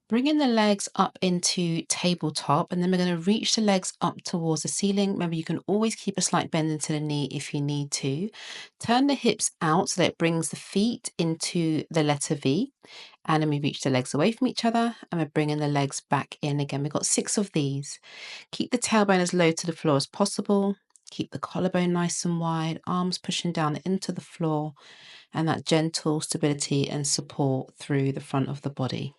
Bringing the legs up into tabletop, and then we're going to reach the legs up towards the ceiling. Remember, you can always keep a slight bend into the knee if you need to. Turn the hips out so that it brings the feet into the letter V. And then we reach the legs away from each other, and we're bringing the legs back in again. We've got 6 of these. Keep the tailbone as low to the floor as possible. Keep the collarbone nice and wide, arms pushing down into the floor, and that gentle stability and support through the front of the body.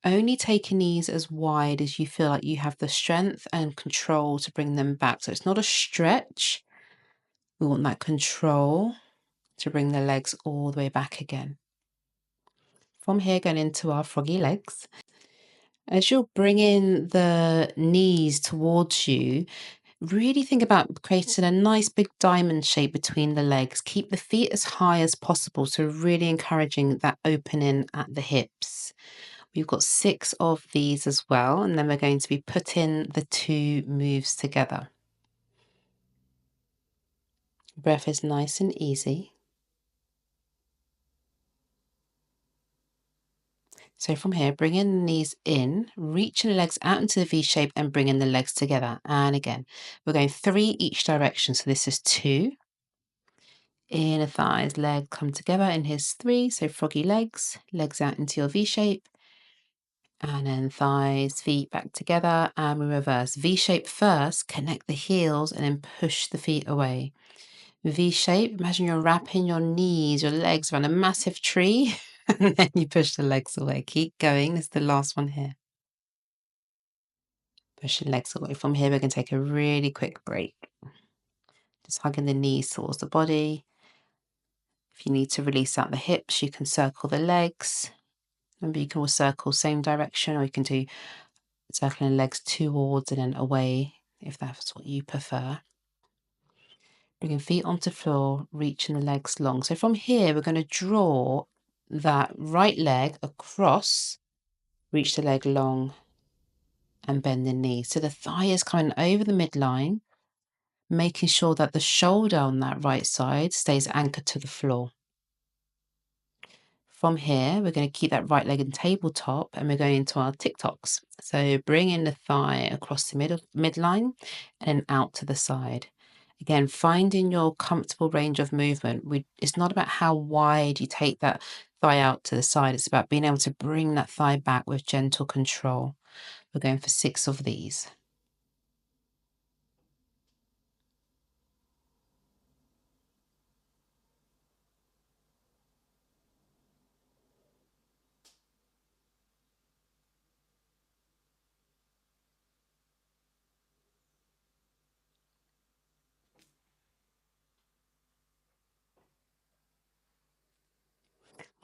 Only take your knees as wide as you feel like you have the strength and control to bring them back. So it's not a stretch. We want that control to bring the legs all the way back again. From here, going into our froggy legs. As you're bringing the knees towards you, really think about creating a nice big diamond shape between the legs. Keep the feet as high as possible. So really encouraging that opening at the hips. We've got 6 of these as well, and then we're going to be putting the 2 moves together. Breath is nice and easy. So from here, bringing the knees in, reaching the legs out into the V shape and bringing the legs together. And again, we're going 3 each direction. So this is 2. Inner thighs, leg come together, and here's 3. So froggy legs, legs out into your V shape. And then thighs, feet back together, and we reverse. V shape first, connect the heels, and then push the feet away. V shape, imagine you're wrapping your knees, your legs around a massive tree, and then you push the legs away. Keep going. This is the last one here. Push the legs away. From here, we're going to take a really quick break. Just hugging the knees towards the body. If you need to release out the hips, you can circle the legs. Remember, you can all circle same direction, or you can do circling the legs towards and then away, if that's what you prefer. Bringing feet onto floor, reaching the legs long. So from here, we're going to draw that right leg across, reach the leg long, and bend the knee. So the thigh is coming over the midline, making sure that the shoulder on that right side stays anchored to the floor. From here, we're going to keep that right leg in tabletop, and we're going into our TikToks. So bringing the thigh across the midline and out to the side. Again, finding your comfortable range of movement. It's not about how wide you take that thigh out to the side. It's about being able to bring that thigh back with gentle control. We're going for 6 of these.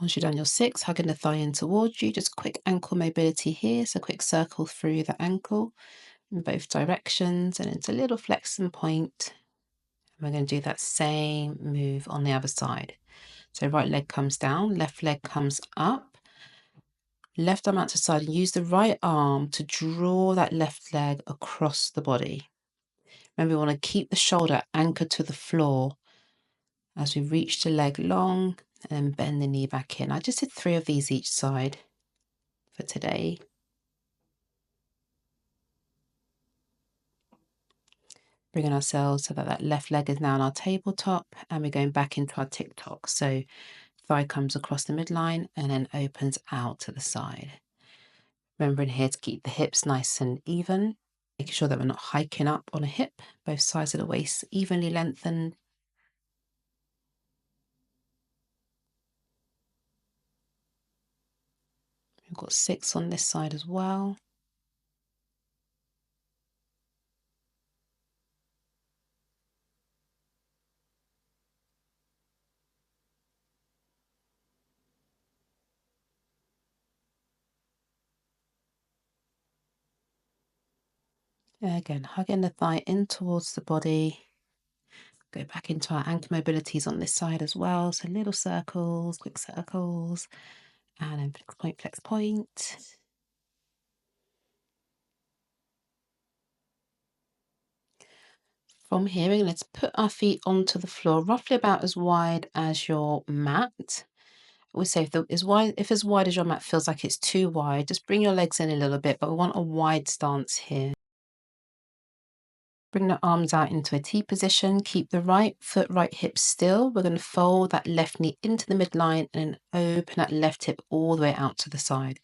Once you've done your 6, hugging the thigh in towards you, just quick ankle mobility here. So quick circle through the ankle in both directions, and it's a little flex and point. And we're going to do that same move on the other side. So right leg comes down, left leg comes up, left arm out to side, and use the right arm to draw that left leg across the body. Remember, we want to keep the shoulder anchored to the floor as we reach the leg long and then bend the knee back in. I just did 3 of these each side for today. Bringing ourselves so that that left leg is now on our tabletop, and we're going back into our TikTok. So thigh comes across the midline and then opens out to the side. Remembering here to keep the hips nice and even, making sure that we're not hiking up on a hip, both sides of the waist evenly lengthened. We've got 6 on this side as well. Again, hugging the thigh in towards the body. Go back into our ankle mobilities on this side as well. So little circles, quick circles, and then flex point, flex point. From here, we're going to put our feet onto the floor, roughly about as wide as your mat. We say if as wide as your mat feels like it's too wide, just bring your legs in a little bit, but we want a wide stance here. Bring the arms out into a T position. Keep the right foot, right hip still. We're going to fold that left knee into the midline and open that left hip all the way out to the side.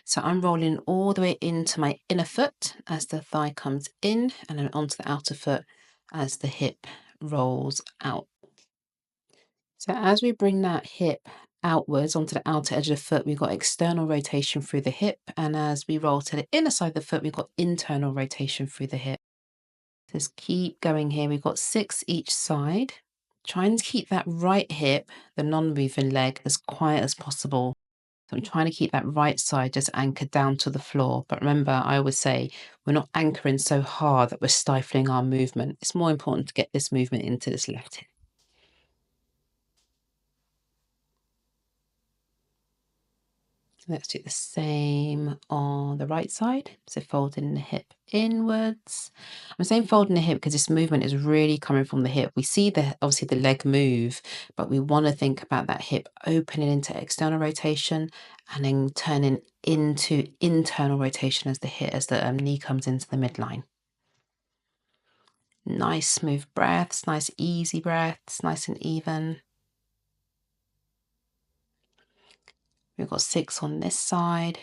So I'm rolling all the way into my inner foot as the thigh comes in, and then onto the outer foot as the hip rolls out. So as we bring that hip outwards onto the outer edge of the foot, we've got external rotation through the hip. And as we roll to the inner side of the foot, we've got internal rotation through the hip. Just keep going here. We've got 6 each side. Try and keep that right hip, the non-moving leg, as quiet as possible. So I'm trying to keep that right side just anchored down to the floor. But remember, I always say we're not anchoring so hard that we're stifling our movement. It's more important to get this movement into this left hip. Let's do the same on the right side. So folding the hip inwards. I'm saying folding the hip because this movement is really coming from the hip. We see obviously the leg move, but we want to think about that hip opening into external rotation and then turning into internal rotation as the knee comes into the midline. Nice smooth breaths, nice easy breaths, nice and even. We've got 6 on this side.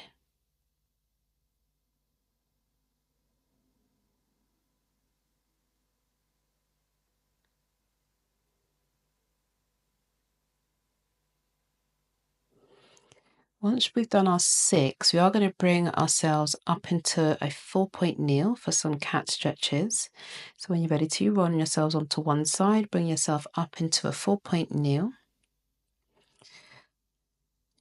Once we've done our 6, we are going to bring ourselves up into a 4-point kneel for some cat stretches. So when you're ready to, roll yourselves onto one side, bring yourself up into a 4-point kneel.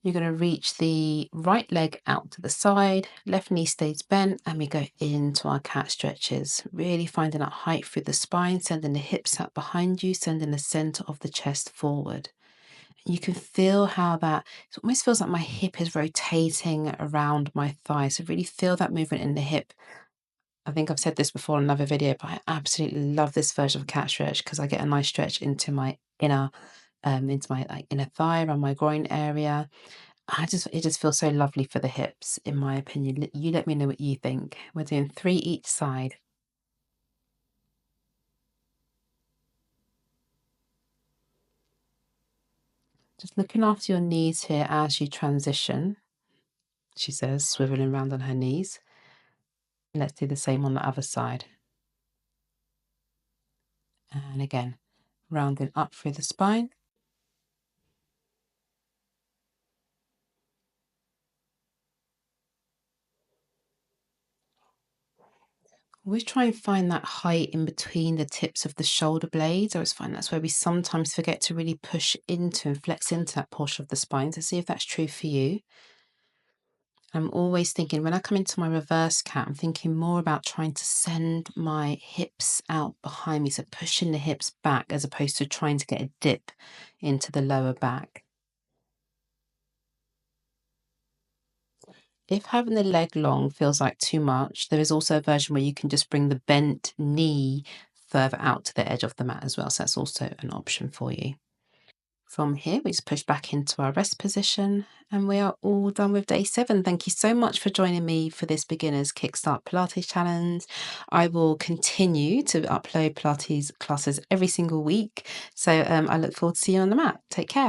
You're going to reach the right leg out to the side, left knee stays bent, and we go into our cat stretches. Really finding that height through the spine, sending the hips out behind you, sending the center of the chest forward. You can feel how it almost feels like my hip is rotating around my thigh. So really feel that movement in the hip. I think I've said this before in another video, but I absolutely love this version of cat stretch because I get a nice stretch into my into my inner thigh, around my groin area. It just feels so lovely for the hips, in my opinion. You let me know what you think. We're doing 3 each side. Just looking after your knees here as you transition, she says, swiveling around on her knees. Let's do the same on the other side. And again, rounding up through the spine. Always try and find that height in between the tips of the shoulder blades. I always find that's where we sometimes forget to really push into and flex into that portion of the spine. So see if that's true for you. I'm always thinking, when I come into my reverse cat, I'm thinking more about trying to send my hips out behind me. So pushing the hips back as opposed to trying to get a dip into the lower back. If having the leg long feels like too much, there is also a version where you can just bring the bent knee further out to the edge of the mat as well. So that's also an option for you. From here, we just push back into our rest position and we are all done with day 7. Thank you so much for joining me for this Beginners Kickstart Pilates Challenge. I will continue to upload Pilates classes every single week. So I look forward to seeing you on the mat. Take care.